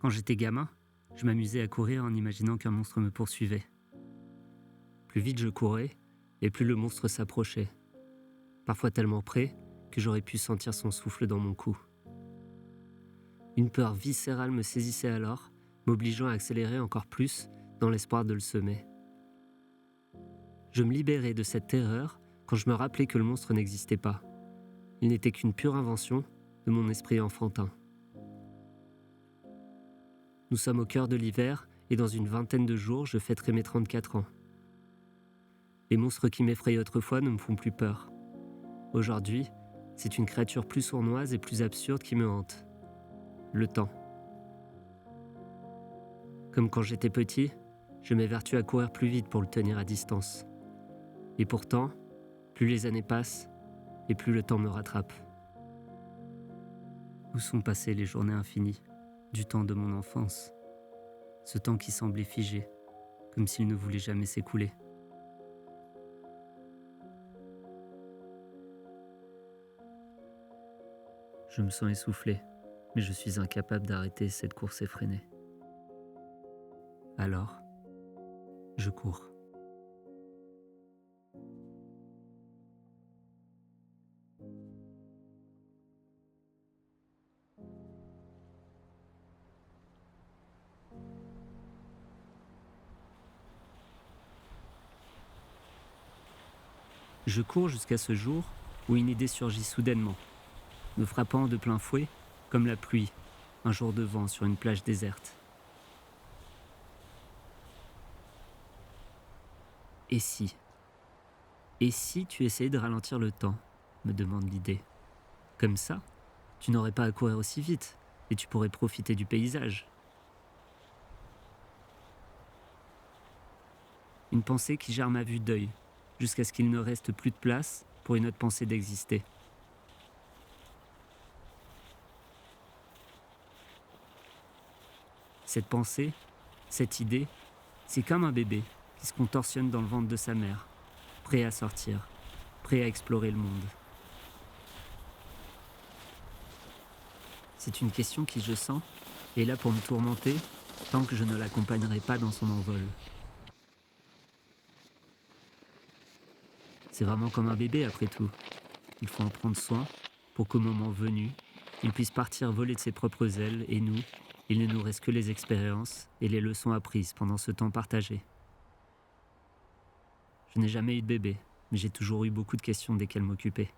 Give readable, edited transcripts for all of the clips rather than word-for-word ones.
Quand j'étais gamin, je m'amusais à courir en imaginant qu'un monstre me poursuivait. Plus vite je courais, et plus le monstre s'approchait. Parfois tellement près que j'aurais pu sentir son souffle dans mon cou. Une peur viscérale me saisissait alors, m'obligeant à accélérer encore plus dans l'espoir de le semer. Je me libérais de cette terreur quand je me rappelais que le monstre n'existait pas. Il n'était qu'une pure invention de mon esprit enfantin. Nous sommes au cœur de l'hiver et dans une vingtaine de jours, je fêterai mes 34 ans. Les monstres qui m'effrayaient autrefois ne me font plus peur. Aujourd'hui, c'est une créature plus sournoise et plus absurde qui me hante. Le temps. Comme quand j'étais petit, je m'évertue à courir plus vite pour le tenir à distance. Et pourtant, plus les années passent, et plus le temps me rattrape. Où sont passées les journées infinies, du temps de mon enfance? Ce temps qui semblait figé, comme s'il ne voulait jamais s'écouler. Je me sens essoufflé, mais je suis incapable d'arrêter cette course effrénée. Alors, je cours. Je cours jusqu'à ce jour où une idée surgit soudainement, me frappant de plein fouet, comme la pluie, un jour de vent sur une plage déserte. Et si tu essayais de ralentir le temps, me demande l'idée. Comme ça, tu n'aurais pas à courir aussi vite et tu pourrais profiter du paysage. Une pensée qui germe à vue d'œil, jusqu'à ce qu'il ne reste plus de place pour une autre pensée d'exister. Cette pensée, cette idée, c'est comme un bébé qui se contorsionne dans le ventre de sa mère, prêt à sortir, prêt à explorer le monde. C'est une question qui, je sens, est là pour me tourmenter tant que je ne l'accompagnerai pas dans son envol. C'est vraiment comme un bébé après tout. Il faut en prendre soin pour qu'au moment venu, il puisse partir voler de ses propres ailes et nous, il ne nous reste que les expériences et les leçons apprises pendant ce temps partagé. Je n'ai jamais eu de bébé, mais j'ai toujours eu beaucoup de questions desquelles m'occuper.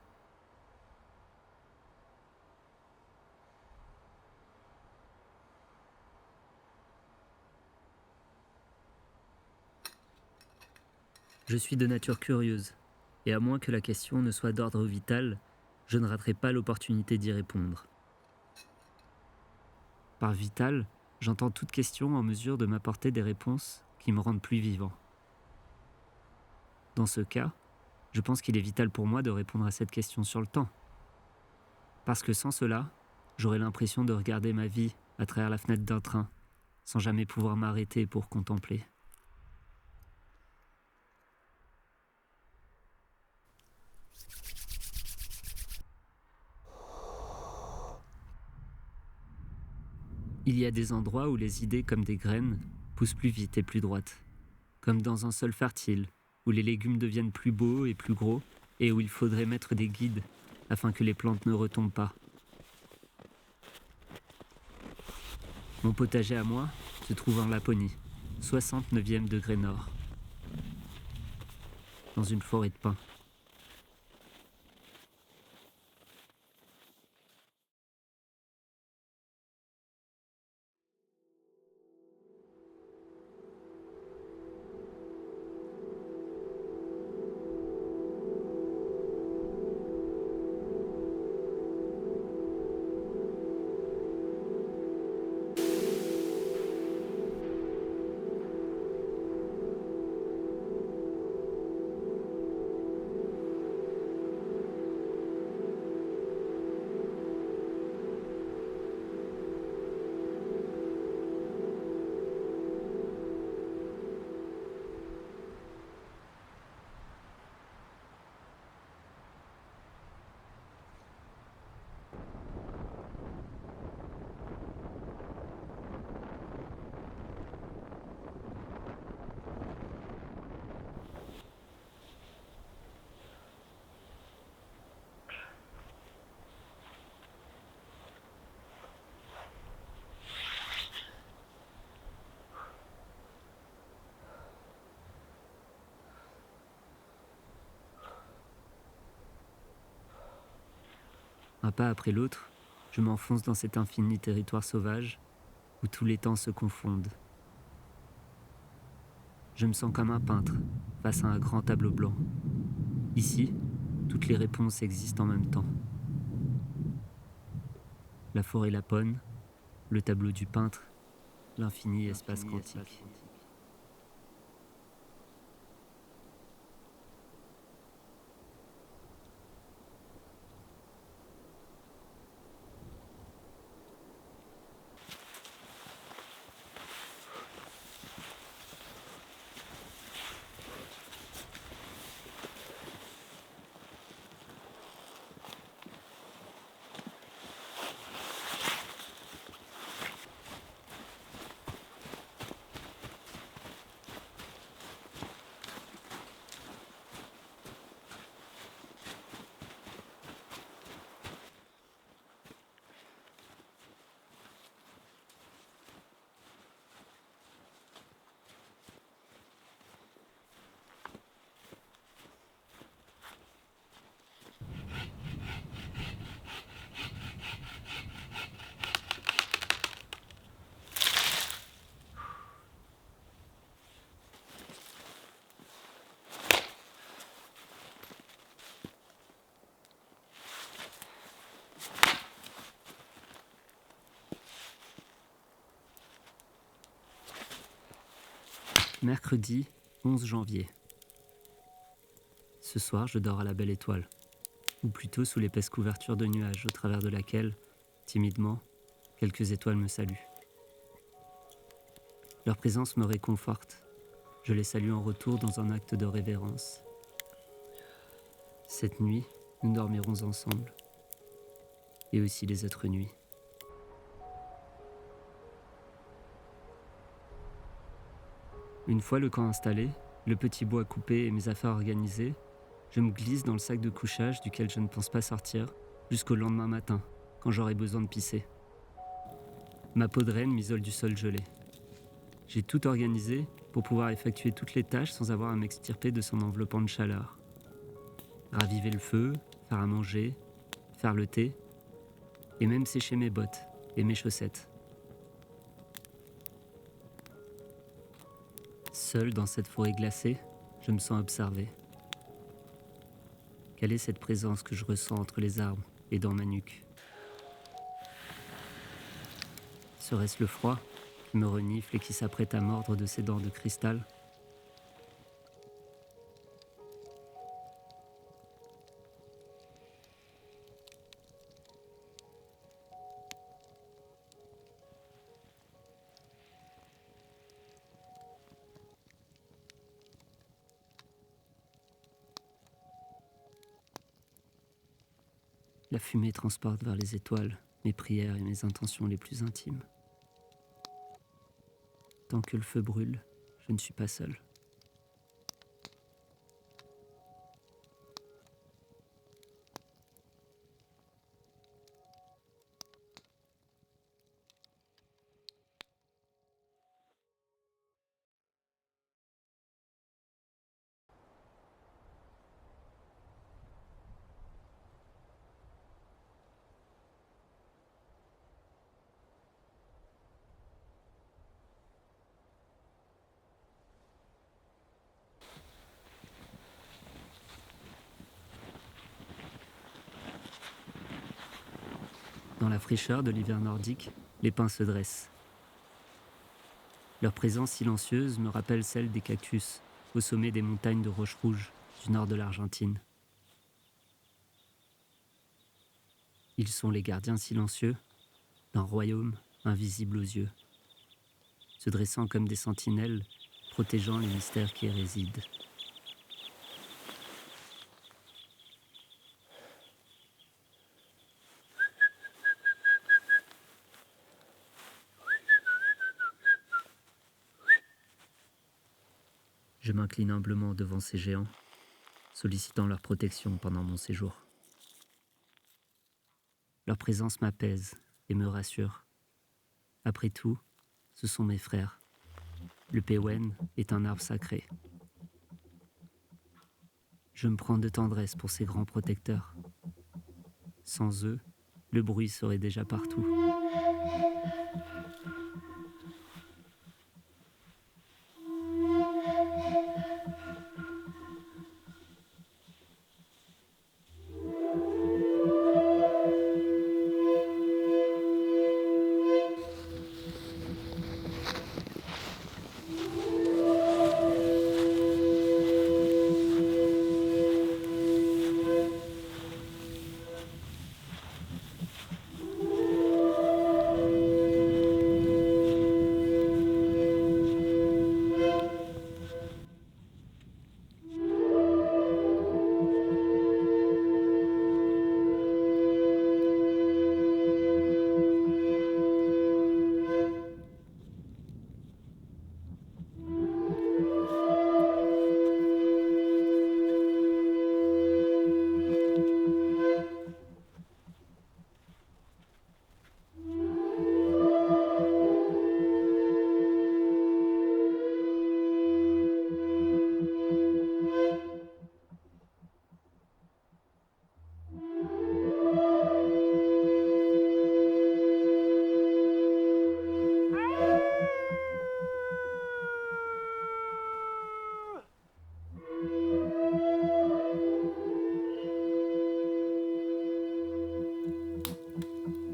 Je suis de nature curieuse, et à moins que la question ne soit d'ordre vital, je ne raterai pas l'opportunité d'y répondre. Par vital, j'entends toute question en mesure de m'apporter des réponses qui me rendent plus vivant. Dans ce cas, je pense qu'il est vital pour moi de répondre à cette question sur le temps. Parce que sans cela, j'aurais l'impression de regarder ma vie à travers la fenêtre d'un train, sans jamais pouvoir m'arrêter pour contempler. Il y a des endroits où les idées comme des graines poussent plus vite et plus droites, comme dans un sol fertile, où les légumes deviennent plus beaux et plus gros, et où il faudrait mettre des guides afin que les plantes ne retombent pas. Mon potager à moi se trouve en Laponie, 69e degré nord, dans une forêt de pins. Un pas après l'autre, je m'enfonce dans cet infini territoire sauvage où tous les temps se confondent. Je me sens comme un peintre face à un grand tableau blanc. Ici, toutes les réponses existent en même temps. La forêt laponne, le tableau du peintre, l'infini espace quantique. Mercredi 11 janvier. Ce soir, je dors à la belle étoile, ou plutôt sous l'épaisse couverture de nuages au travers de laquelle, timidement, quelques étoiles me saluent. Leur présence me réconforte. Je les salue en retour dans un acte de révérence. Cette nuit, nous dormirons ensemble, et aussi les autres nuits. Une fois le camp installé, le petit bois coupé et mes affaires organisées, je me glisse dans le sac de couchage duquel je ne pense pas sortir jusqu'au lendemain matin, quand j'aurai besoin de pisser. Ma peau de reine m'isole du sol gelé. J'ai tout organisé pour pouvoir effectuer toutes les tâches sans avoir à m'extirper de son enveloppant de chaleur. Raviver le feu, faire à manger, faire le thé, et même sécher mes bottes et mes chaussettes. Seul dans cette forêt glacée, je me sens observé. Quelle est cette présence que je ressens entre les arbres et dans ma nuque? Serait-ce le froid qui me renifle et qui s'apprête à mordre de ses dents de cristal? La fumée transporte vers les étoiles mes prières et mes intentions les plus intimes. Tant que le feu brûle, je ne suis pas seul. Dans la fraîcheur de l'hiver nordique, les pins se dressent. Leur présence silencieuse me rappelle celle des cactus au sommet des montagnes de roches rouges du nord de l'Argentine. Ils sont les gardiens silencieux d'un royaume invisible aux yeux, se dressant comme des sentinelles, protégeant les mystères qui y résident. Je m'incline humblement devant ces géants, sollicitant leur protection pendant mon séjour. Leur présence m'apaise et me rassure. Après tout, ce sont mes frères. Le Péwen est un arbre sacré. Je me prends de tendresse pour ces grands protecteurs. Sans eux, le bruit serait déjà partout.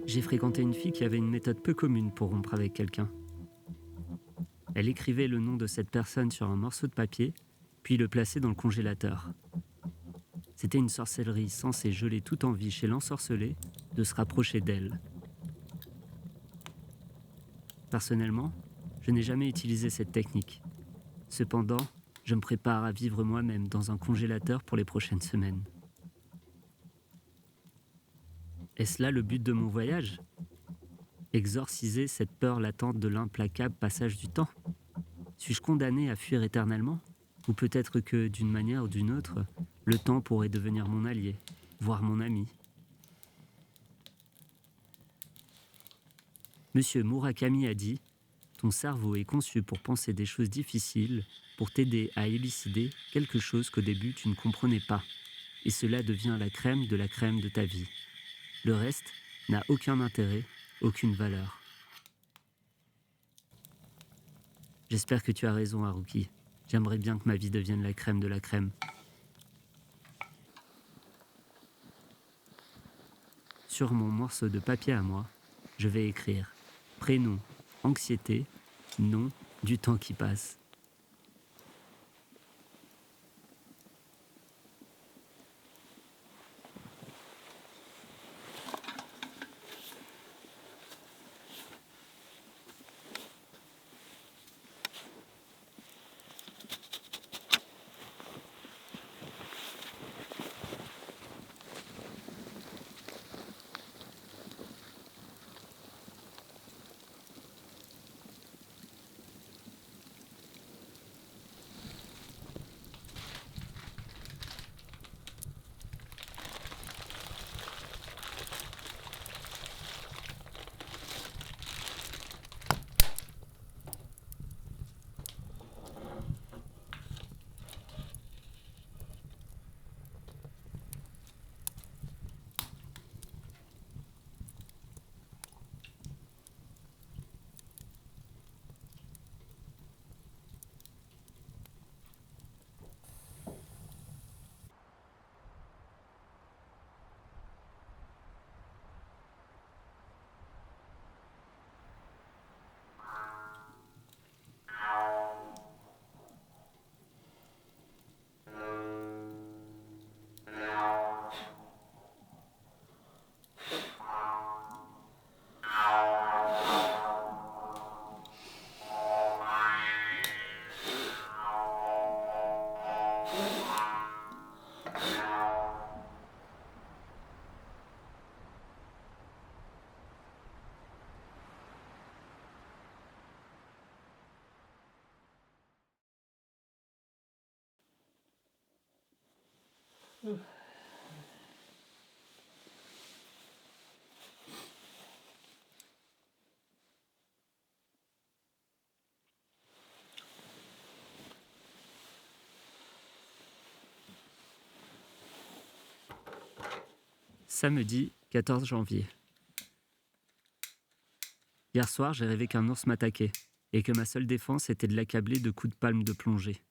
J'ai fréquenté une fille qui avait une méthode peu commune pour rompre avec quelqu'un. Elle écrivait le nom de cette personne sur un morceau de papier, puis le plaçait dans le congélateur. C'était une sorcellerie censée geler toute envie chez l'ensorcelé de se rapprocher d'elle. Personnellement, je n'ai jamais utilisé cette technique. Cependant, je me prépare à vivre moi-même dans un congélateur pour les prochaines semaines. Est-ce là le but de mon voyage ? Exorciser cette peur latente de l'implacable passage du temps ? Suis-je condamné à fuir éternellement ? Ou peut-être que, d'une manière ou d'une autre, le temps pourrait devenir mon allié, voire mon ami. Monsieur Murakami a dit « Ton cerveau est conçu pour penser des choses difficiles, pour t'aider à élucider quelque chose qu'au début tu ne comprenais pas. Et cela devient la crème de ta vie. Le reste n'a aucun intérêt, aucune valeur. » J'espère que tu as raison, Haruki. J'aimerais bien que ma vie devienne la crème de la crème. Sur mon morceau de papier à moi, je vais écrire prénom, anxiété, nom du temps qui passe. Samedi 14 janvier. Hier soir, j'ai rêvé qu'un ours m'attaquait et que ma seule défense était de l'accabler de coups de palme de plongée.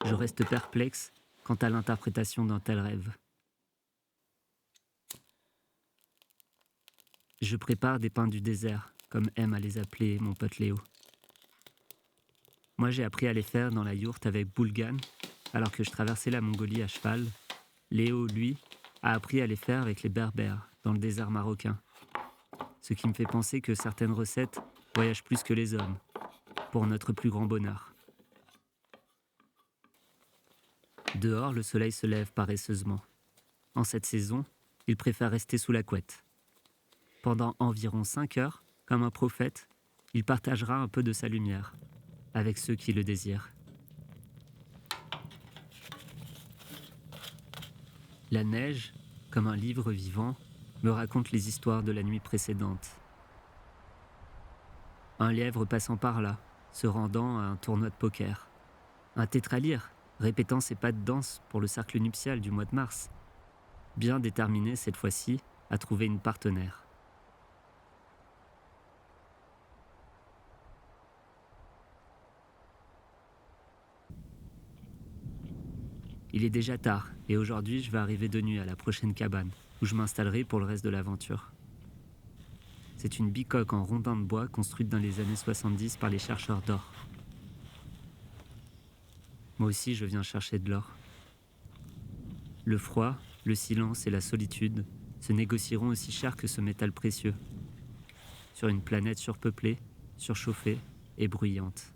Je reste perplexe quant à l'interprétation d'un tel rêve. Je prépare des pains du désert, comme aime à les appeler mon pote Léo. Moi, j'ai appris à les faire dans la yourte avec Boulgan, alors que je traversais la Mongolie à cheval. Léo, lui, a appris à les faire avec les Berbères, dans le désert marocain. Ce qui me fait penser que certaines recettes voyagent plus que les hommes, pour notre plus grand bonheur. Dehors, le soleil se lève paresseusement. En cette saison, il préfère rester sous la couette. Pendant environ 5 heures, comme un prophète, il partagera un peu de sa lumière avec ceux qui le désirent. La neige, comme un livre vivant, me raconte les histoires de la nuit précédente. Un lièvre passant par là, se rendant à un tournoi de poker. Un tétralyre, répétant ses pas de danse pour le cercle nuptial du mois de mars. Bien déterminé cette fois-ci à trouver une partenaire. Il est déjà tard et aujourd'hui je vais arriver de nuit à la prochaine cabane où je m'installerai pour le reste de l'aventure. C'est une bicoque en rondin de bois construite dans les années 70 par les chercheurs d'or. Moi aussi je viens chercher de l'or. Le froid, le silence et la solitude se négocieront aussi cher que ce métal précieux, sur une planète surpeuplée, surchauffée et bruyante.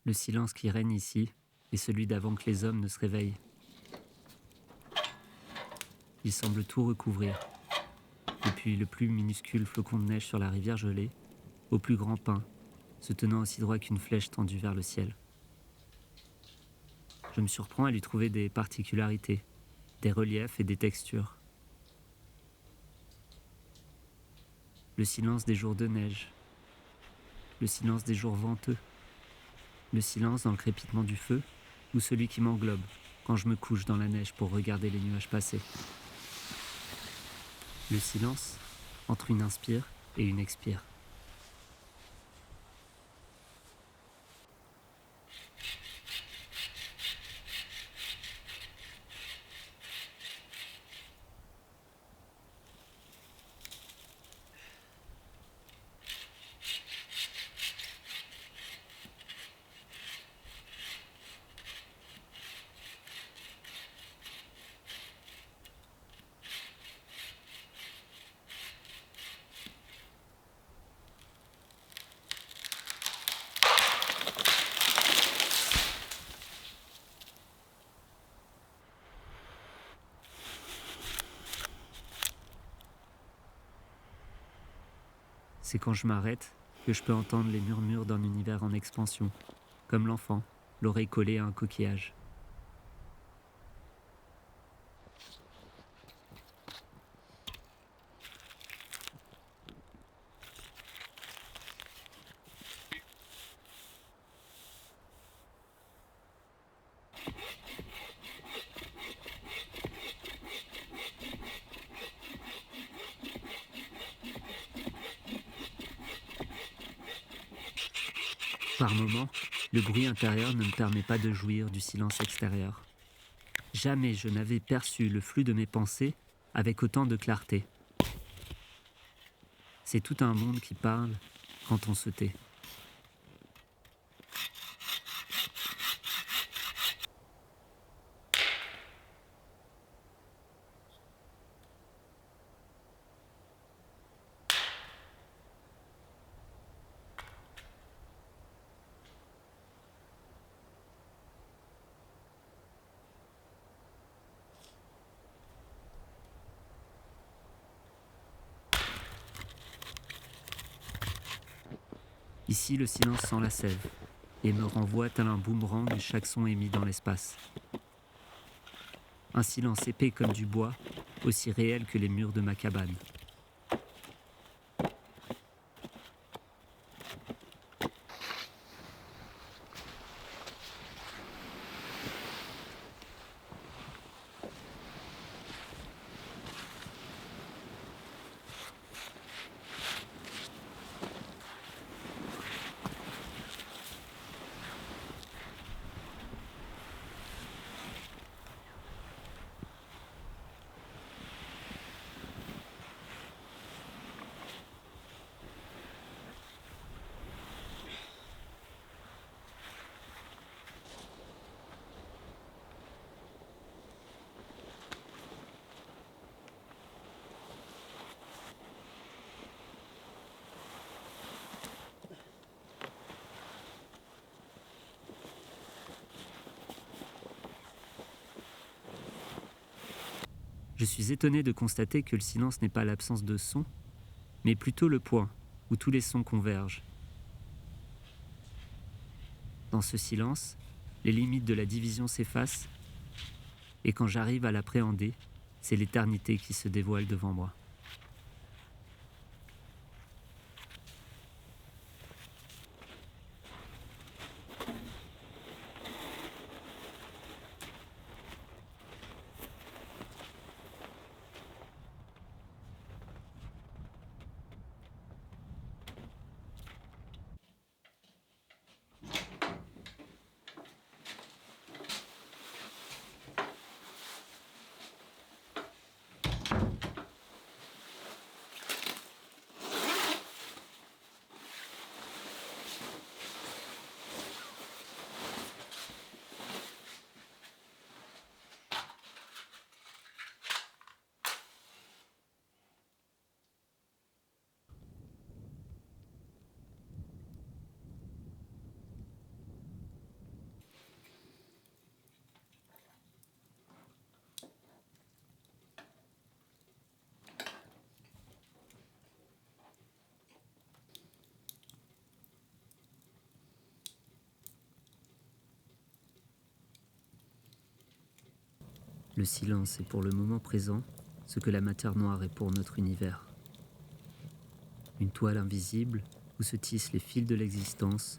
Le silence qui règne ici est celui d'avant que les hommes ne se réveillent. Il semble tout recouvrir, depuis le plus minuscule flocon de neige sur la rivière gelée, au plus grand pin, se tenant aussi droit qu'une flèche tendue vers le ciel. Je me surprends à lui trouver des particularités, des reliefs et des textures. Le silence des jours de neige, le silence des jours venteux, le silence dans le crépitement du feu ou celui qui m'englobe quand je me couche dans la neige pour regarder les nuages passer. Le silence entre une inspire et une expire. C'est quand je m'arrête que je peux entendre les murmures d'un univers en expansion, comme l'enfant, l'oreille collée à un coquillage. Par moments, le bruit intérieur ne me permet pas de jouir du silence extérieur. Jamais je n'avais perçu le flux de mes pensées avec autant de clarté. C'est tout un monde qui parle quand on se tait. Ici, le silence sent la sève et me renvoie tel un boomerang chaque son émis dans l'espace. Un silence épais comme du bois, aussi réel que les murs de ma cabane. Je suis étonné de constater que le silence n'est pas l'absence de son, mais plutôt le point où tous les sons convergent. Dans ce silence, les limites de la division s'effacent, et quand j'arrive à l'appréhender, c'est l'éternité qui se dévoile devant moi. Le silence est pour le moment présent ce que la matière noire est pour notre univers. Une toile invisible où se tissent les fils de l'existence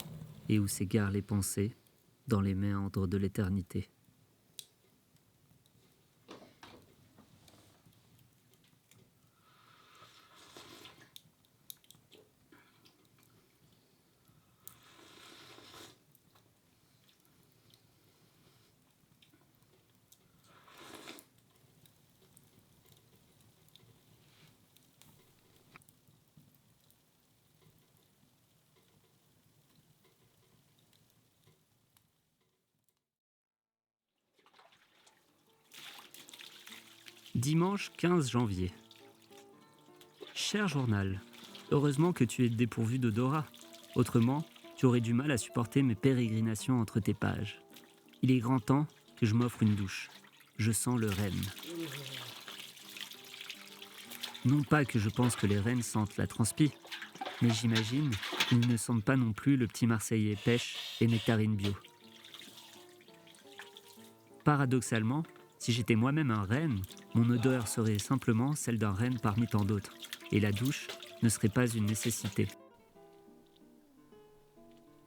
et où s'égarent les pensées dans les méandres de l'éternité. Dimanche 15 janvier. Cher journal, heureusement que tu es dépourvu d'odorat. Autrement, tu aurais du mal à supporter mes pérégrinations entre tes pages. Il est grand temps que je m'offre une douche. Je sens le renne. Non pas que je pense que les rennes sentent la transpi, Mais j'imagine qu'ils ne sentent pas non plus le petit Marseillais pêche et nectarine bio. Paradoxalement, si j'étais moi-même un renne, mon odeur serait simplement celle d'un renne parmi tant d'autres, et la douche ne serait pas une nécessité.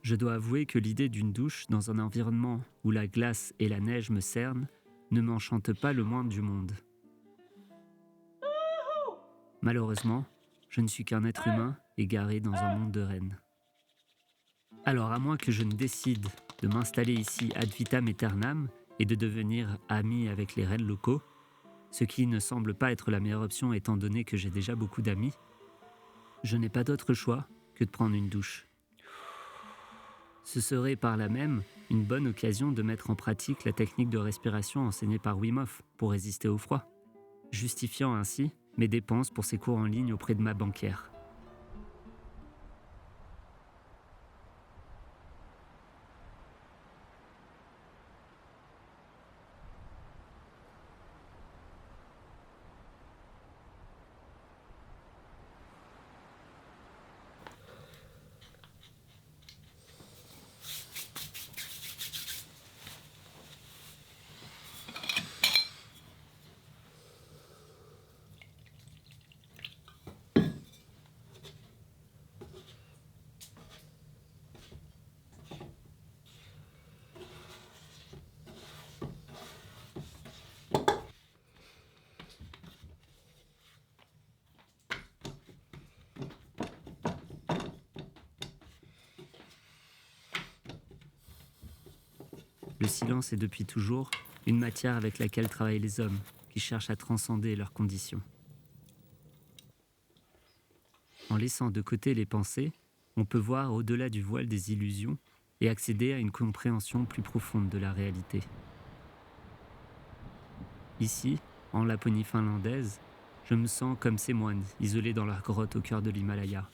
Je dois avouer que l'idée d'une douche dans un environnement où la glace et la neige me cernent ne m'enchante pas le moins du monde. Malheureusement, je ne suis qu'un être humain égaré dans un monde de rennes. Alors à moins que je ne décide de m'installer ici ad vitam aeternam et de devenir ami avec les rennes locaux, ce qui ne semble pas être la meilleure option étant donné que j'ai déjà beaucoup d'amis, je n'ai pas d'autre choix que de prendre une douche. Ce serait par là même une bonne occasion de mettre en pratique la technique de respiration enseignée par Wim Hof pour résister au froid, justifiant ainsi mes dépenses pour ces cours en ligne auprès de ma banquière. Le silence est depuis toujours une matière avec laquelle travaillent les hommes qui cherchent à transcender leurs conditions. En laissant de côté les pensées, on peut voir au-delà du voile des illusions et accéder à une compréhension plus profonde de la réalité. Ici, en Laponie finlandaise, je me sens comme ces moines isolés dans leur grotte au cœur de l'Himalaya.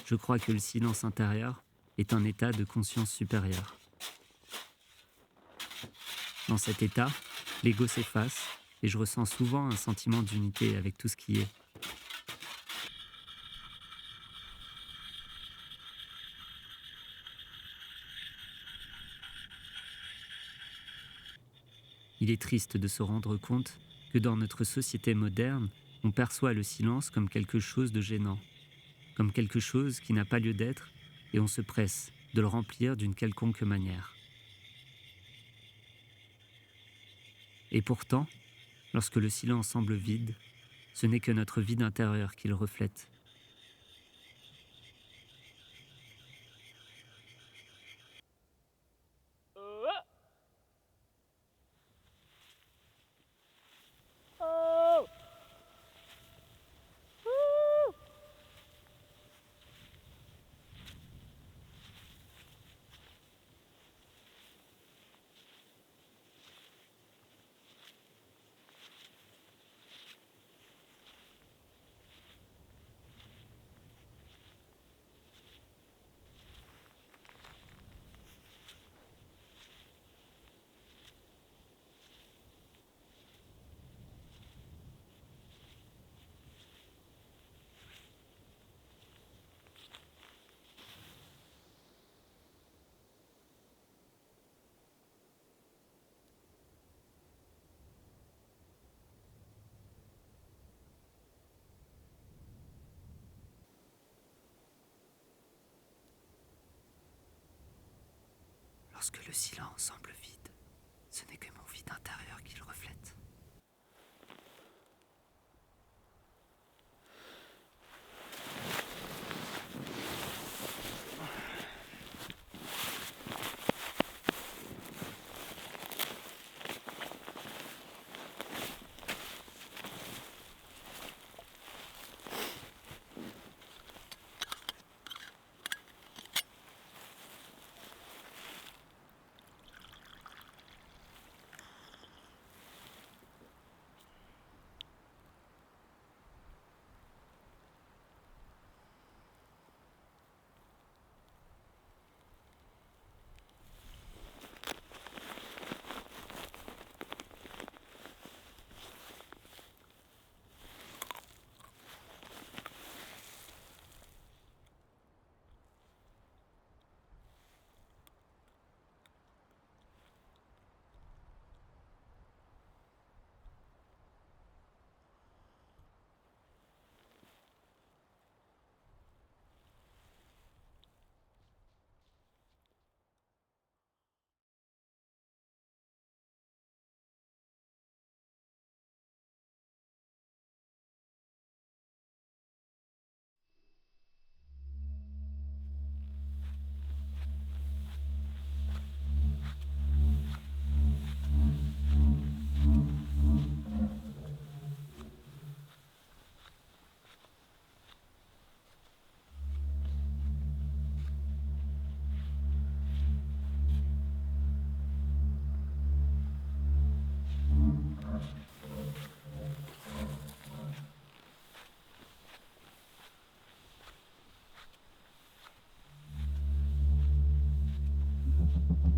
Je crois que le silence intérieur est un état de conscience supérieure. Dans cet état, l'ego s'efface et je ressens souvent un sentiment d'unité avec tout ce qui est. Il est triste de se rendre compte que dans notre société moderne, on perçoit le silence comme quelque chose de gênant, comme quelque chose qui n'a pas lieu d'être, et on se presse de le remplir d'une quelconque manière. Et pourtant, lorsque le silence semble vide, ce n'est que notre vide intérieur qu'il reflète. Lorsque le silence semble vide, ce n'est que mon vide intérieur qu'il reflète.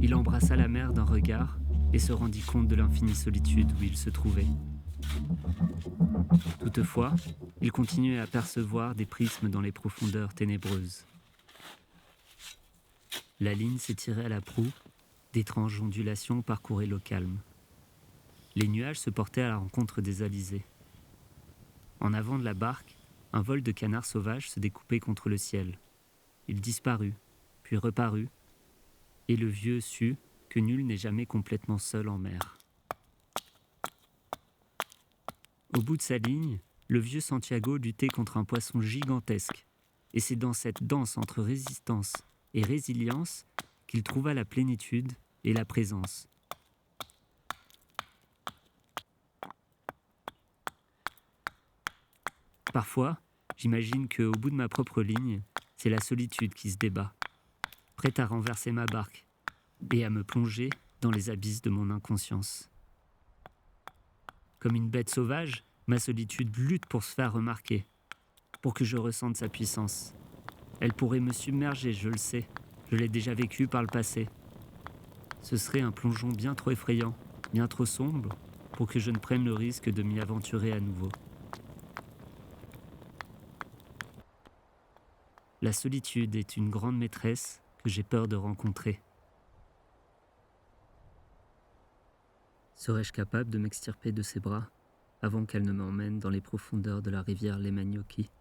Il embrassa la mer d'un regard et se rendit compte de l'infinie solitude où il se trouvait. Toutefois, il continuait à percevoir des prismes dans les profondeurs ténébreuses. La ligne s'étirait à la proue, d'étranges ondulations parcouraient le calme. Les nuages se portaient à la rencontre des alizés. En avant de la barque, un vol de canards sauvages se découpait contre le ciel. Il disparut, puis reparut, et le vieux sut que nul n'est jamais complètement seul en mer. Au bout de sa ligne, le vieux Santiago luttait contre un poisson gigantesque, et c'est dans cette danse entre résistance et résilience qu'il trouva la plénitude et la présence. Parfois, j'imagine qu'au bout de ma propre ligne, c'est la solitude qui se débat, prête à renverser ma barque et à me plonger dans les abysses de mon inconscience. Comme une bête sauvage, ma solitude lutte pour se faire remarquer, pour que je ressente sa puissance. Elle pourrait me submerger, je le sais, je l'ai déjà vécu par le passé. Ce serait un plongeon bien trop effrayant, bien trop sombre, pour que je ne prenne le risque de m'y aventurer à nouveau. La solitude est une grande maîtresse que j'ai peur de rencontrer. Serais-je capable de m'extirper de ses bras avant qu'elle ne m'emmène dans les profondeurs de la rivière Lemagnoki ?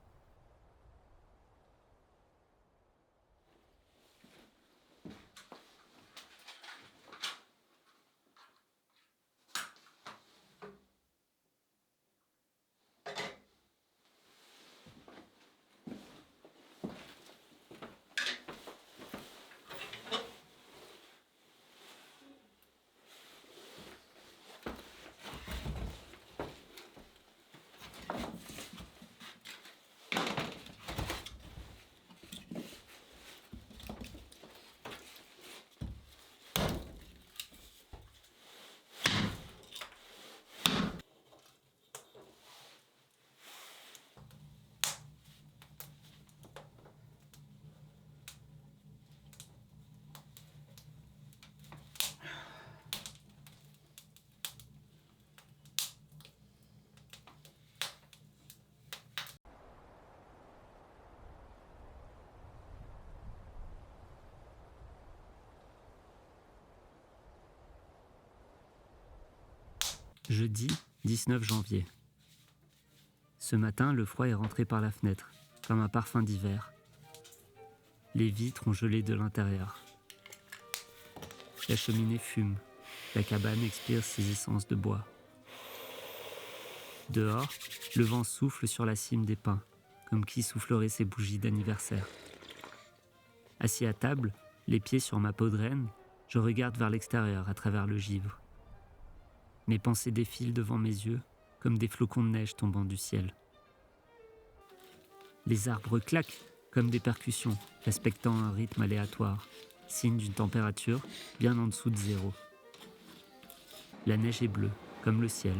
Jeudi 19 janvier. Ce matin, le froid est rentré par la fenêtre, comme un parfum d'hiver. Les vitres ont gelé de l'intérieur. La cheminée fume, la cabane expire ses essences de bois. Dehors, le vent souffle sur la cime des pins, comme qui soufflerait ses bougies d'anniversaire. Assis à table, les pieds sur ma peau de renne, je regarde vers l'extérieur à travers le givre. Mes pensées défilent devant mes yeux, comme des flocons de neige tombant du ciel. Les arbres claquent comme des percussions, respectant un rythme aléatoire, signe d'une température bien en dessous de zéro. La neige est bleue, comme le ciel.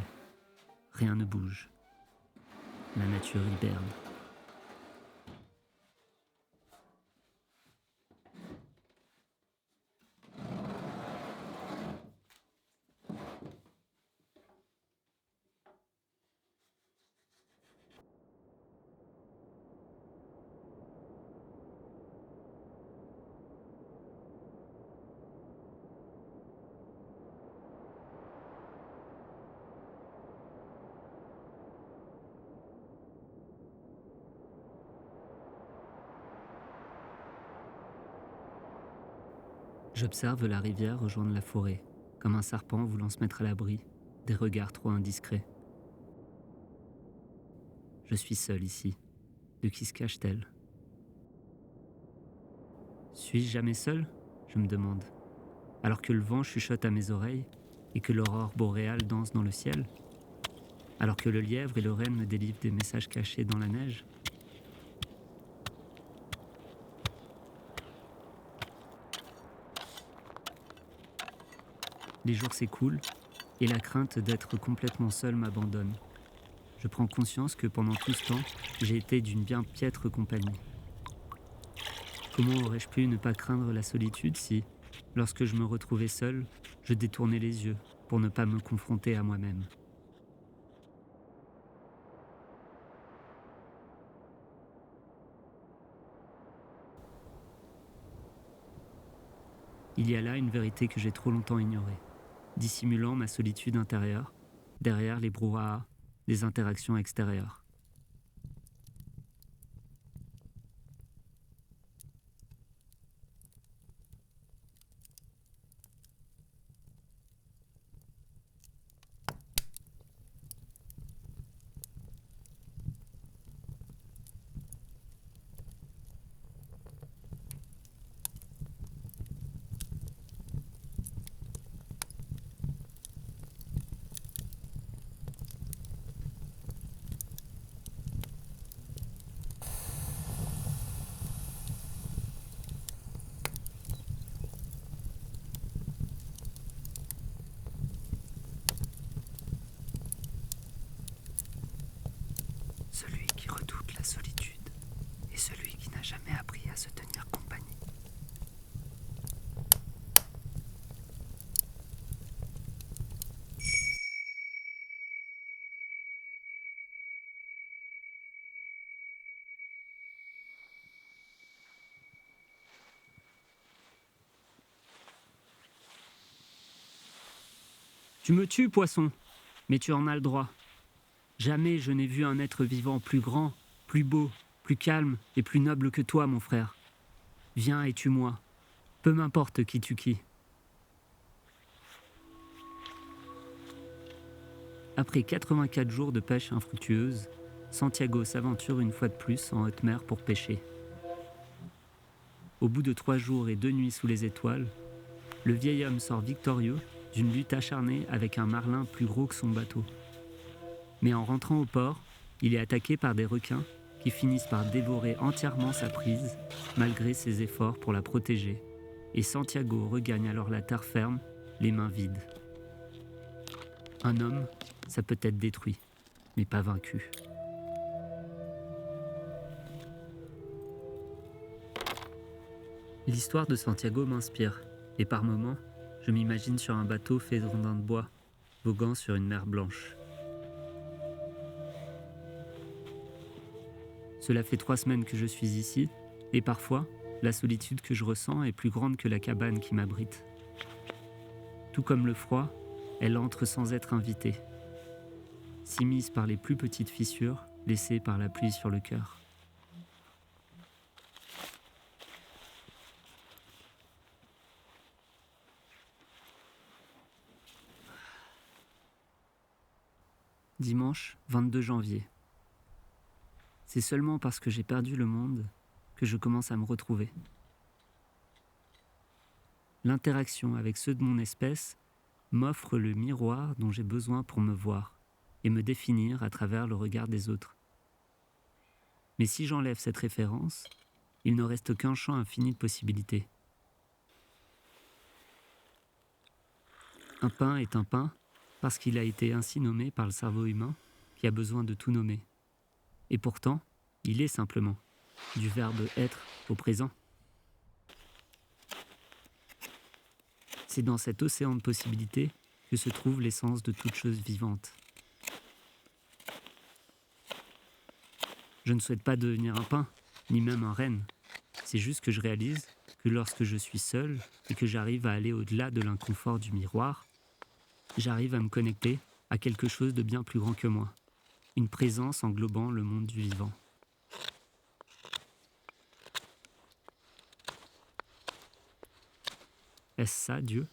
Rien ne bouge. La nature hiberne. J'observe la rivière rejoindre la forêt, comme un serpent voulant se mettre à l'abri des regards trop indiscrets. Je suis seul ici. De qui se cache-t-elle ? Suis-je jamais seul ? Je me demande. Alors que le vent chuchote à mes oreilles et que l'aurore boréale danse dans le ciel ? Alors que le lièvre et le renne me délivrent des messages cachés dans la neige ? Les jours s'écoulent et la crainte d'être complètement seul m'abandonne. Je prends conscience que pendant tout ce temps, j'ai été d'une bien piètre compagnie. Comment aurais-je pu ne pas craindre la solitude si, Lorsque je me retrouvais seul, je détournais les yeux pour ne pas me confronter à moi-même. Il y a là une vérité que j'ai trop longtemps ignorée, dissimulant ma solitude intérieure derrière les brouhahas des interactions extérieures. Celui qui redoute la solitude est celui qui n'a jamais appris à se tenir compagnie. Tu me tues, poisson, mais tu en as le droit. Jamais je n'ai vu un être vivant plus grand, plus beau, plus calme et plus noble que toi, mon frère. Viens et tue-moi, peu m'importe qui tue qui. Après 84 jours de pêche infructueuse, Santiago s'aventure une fois de plus en haute mer pour pêcher. Au bout de 3 jours et 2 nuits sous les étoiles, le vieil homme sort victorieux d'une lutte acharnée avec un marlin plus gros que son bateau. Mais en rentrant au port, il est attaqué par des requins qui finissent par dévorer entièrement sa prise, malgré ses efforts pour la protéger, et Santiago regagne alors la terre ferme, les mains vides. Un homme, ça peut être détruit, mais pas vaincu. L'histoire de Santiago m'inspire, et par moments, je m'imagine sur un bateau fait de rondins de bois, voguant sur une mer blanche. Cela fait 3 semaines que je suis ici, et parfois, la solitude que je ressens est plus grande que la cabane qui m'abrite. Tout comme le froid, elle entre sans être invitée, s'immisce par les plus petites fissures laissées par la pluie sur le cœur. Dimanche 22 janvier. C'est seulement parce que j'ai perdu le monde que je commence à me retrouver. L'interaction avec ceux de mon espèce m'offre le miroir dont j'ai besoin pour me voir et me définir à travers le regard des autres. Mais si j'enlève cette référence, il ne reste qu'un champ infini de possibilités. Un pain est un pain parce qu'il a été ainsi nommé par le cerveau humain qui a besoin de tout nommer. Et pourtant, il est simplement, du verbe être au présent. C'est dans cet océan de possibilités que se trouve l'essence de toute chose vivante. Je ne souhaite pas devenir un pain, ni même un renne. C'est juste que je réalise que lorsque je suis seul et que j'arrive à aller au-delà de l'inconfort du miroir, j'arrive à me connecter à quelque chose de bien plus grand que moi, une présence englobant le monde du vivant. Est-ce ça, Dieu?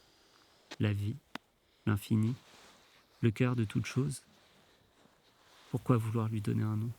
La vie, l'infini, le cœur de toute chose? Pourquoi vouloir lui donner un nom?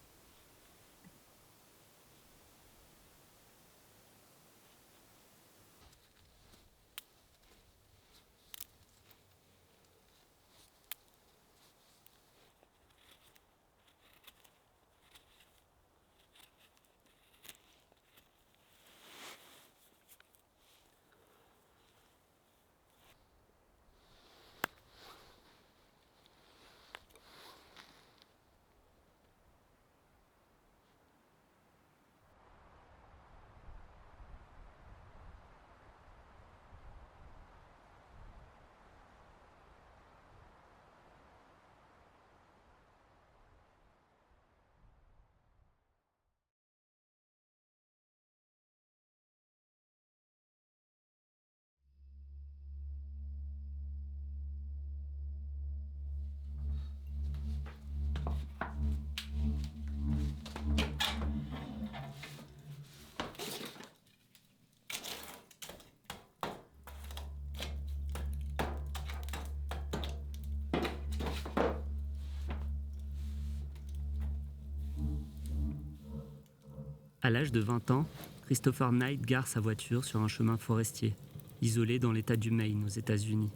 À l'âge de 20 ans, Christopher Knight gare sa voiture sur un chemin forestier, isolé dans l'État du Maine aux États-Unis.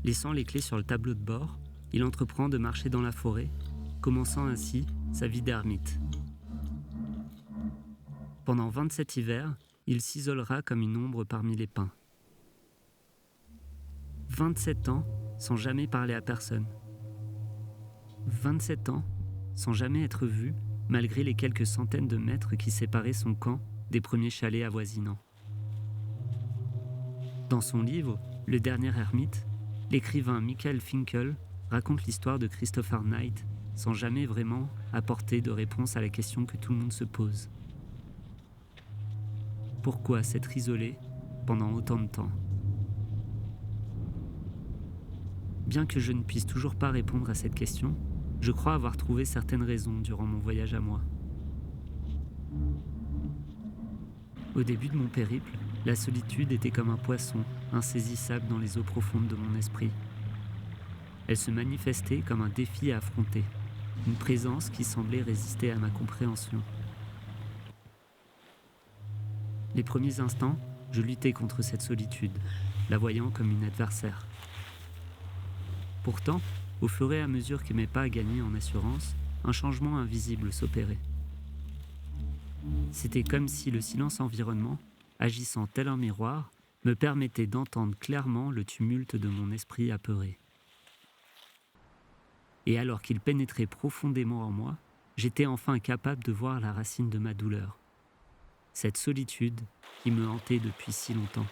Laissant les clés sur le tableau de bord, il entreprend de marcher dans la forêt, commençant ainsi sa vie d'ermite. Pendant 27 hivers, il s'isolera comme une ombre parmi les pins. 27 ans sans jamais parler à personne. 27 ans sans jamais être vu, malgré les quelques centaines de mètres qui séparaient son camp des premiers chalets avoisinants. Dans son livre « Le dernier ermite », l'écrivain Michael Finkel raconte l'histoire de Christopher Knight sans jamais vraiment apporter de réponse à la question que tout le monde se pose. Pourquoi s'être isolé pendant autant de temps ? Bien que je ne puisse toujours pas répondre à cette question, je crois avoir trouvé certaines raisons durant mon voyage à moi. Au début de mon périple, la solitude était comme un poisson insaisissable dans les eaux profondes de mon esprit. Elle se manifestait comme un défi à affronter, une présence qui semblait résister à ma compréhension. Les premiers instants, je luttais contre cette solitude, la voyant comme une adversaire. Pourtant, au fur et à mesure que mes pas gagnaient en assurance, un changement invisible s'opérait. C'était comme si le silence environnement, agissant tel un miroir, me permettait d'entendre clairement le tumulte de mon esprit apeuré. Et alors qu'il pénétrait profondément en moi, j'étais enfin capable de voir la racine de ma douleur. Cette solitude qui me hantait depuis si longtemps.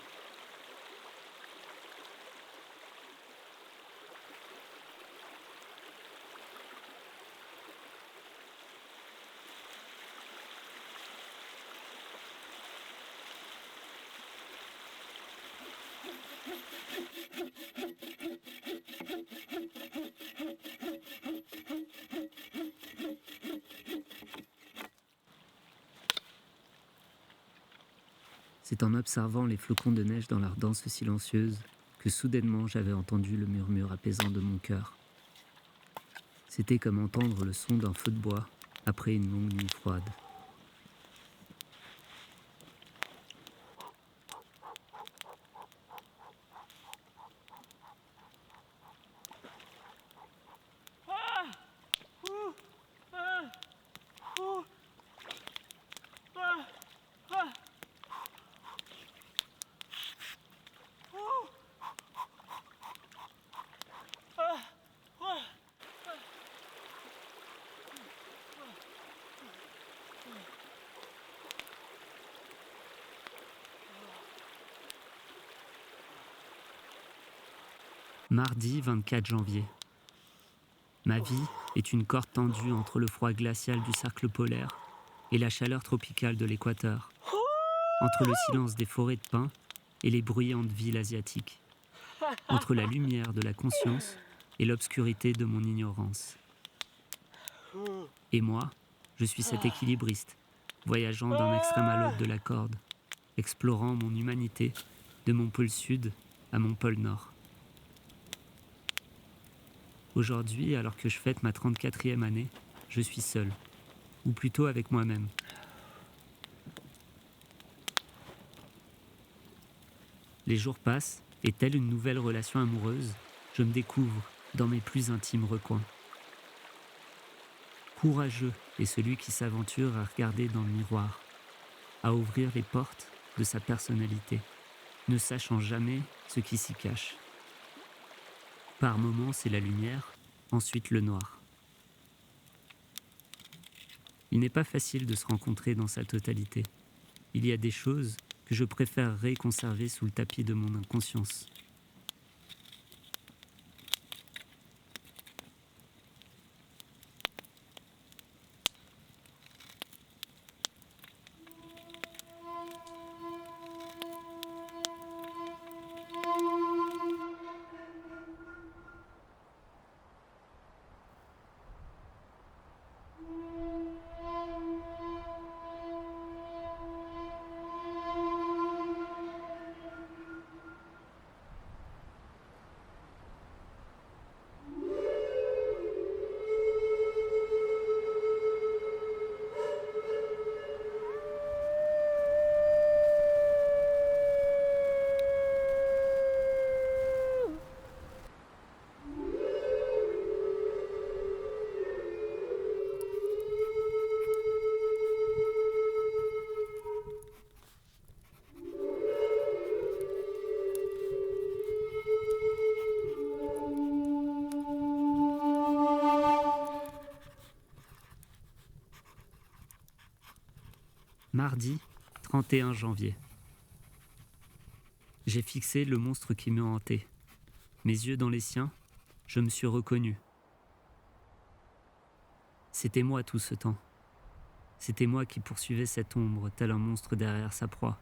C'est en observant les flocons de neige dans leur danse silencieuse que soudainement j'avais entendu le murmure apaisant de mon cœur. C'était comme entendre le son d'un feu de bois après une longue nuit froide. Mardi 24 janvier. Ma vie est une corde tendue entre le froid glacial du cercle polaire et la chaleur tropicale de l'équateur, entre le silence des forêts de pins et les bruyantes villes asiatiques, entre la lumière de la conscience et l'obscurité de mon ignorance. Et moi, je suis cet équilibriste, voyageant d'un extrême à l'autre de la corde, explorant mon humanité de mon pôle sud à mon pôle nord. Aujourd'hui, alors que je fête ma 34e année, je suis seul, ou plutôt avec moi-même. Les jours passent, et telle une nouvelle relation amoureuse, je me découvre dans mes plus intimes recoins. Courageux est celui qui s'aventure à regarder dans le miroir, à ouvrir les portes de sa personnalité, ne sachant jamais ce qui s'y cache. Par moments, c'est la lumière, ensuite le noir. Il n'est pas facile de se rencontrer dans sa totalité. Il y a des choses que je préférerais conserver sous le tapis de mon inconscience. Mardi 31 janvier. J'ai fixé le monstre qui me hantait. Mes yeux dans les siens, je me suis reconnu. C'était moi tout ce temps. C'était moi qui poursuivais cette ombre, tel un monstre derrière sa proie.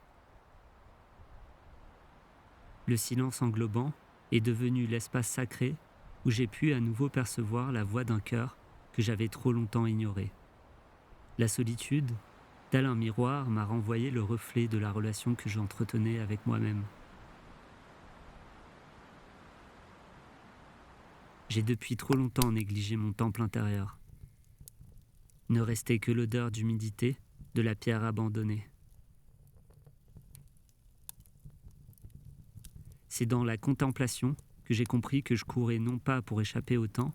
Le silence englobant est devenu l'espace sacré où j'ai pu à nouveau percevoir la voix d'un cœur que j'avais trop longtemps ignoré. La solitude, tel un miroir, m'a renvoyé le reflet de la relation que j'entretenais avec moi-même. J'ai depuis trop longtemps négligé mon temple intérieur. Ne restait que l'odeur d'humidité de la pierre abandonnée. C'est dans la contemplation que j'ai compris que je courais non pas pour échapper au temps,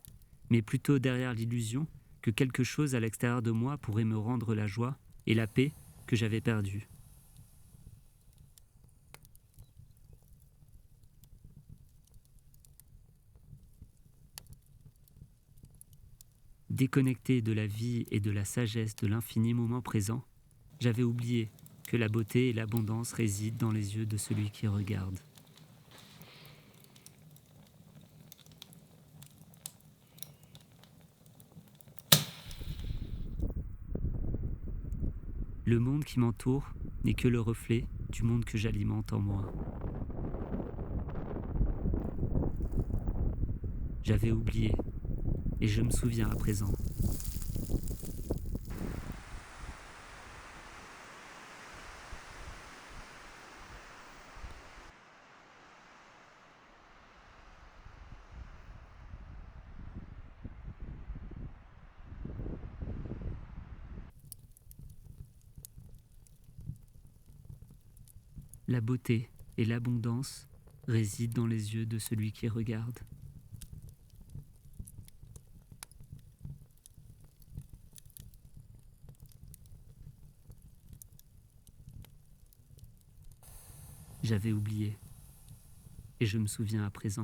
mais plutôt derrière l'illusion que quelque chose à l'extérieur de moi pourrait me rendre la joie et la paix que j'avais perdues. Déconnecté de la vie et de la sagesse de l'infini moment présent, j'avais oublié que la beauté et l'abondance résident dans les yeux de celui qui regarde. Le monde qui m'entoure n'est que le reflet du monde que j'alimente en moi. J'avais oublié, et je me souviens à présent. La beauté et l'abondance résident dans les yeux de celui qui regarde. J'avais oublié, et je me souviens à présent.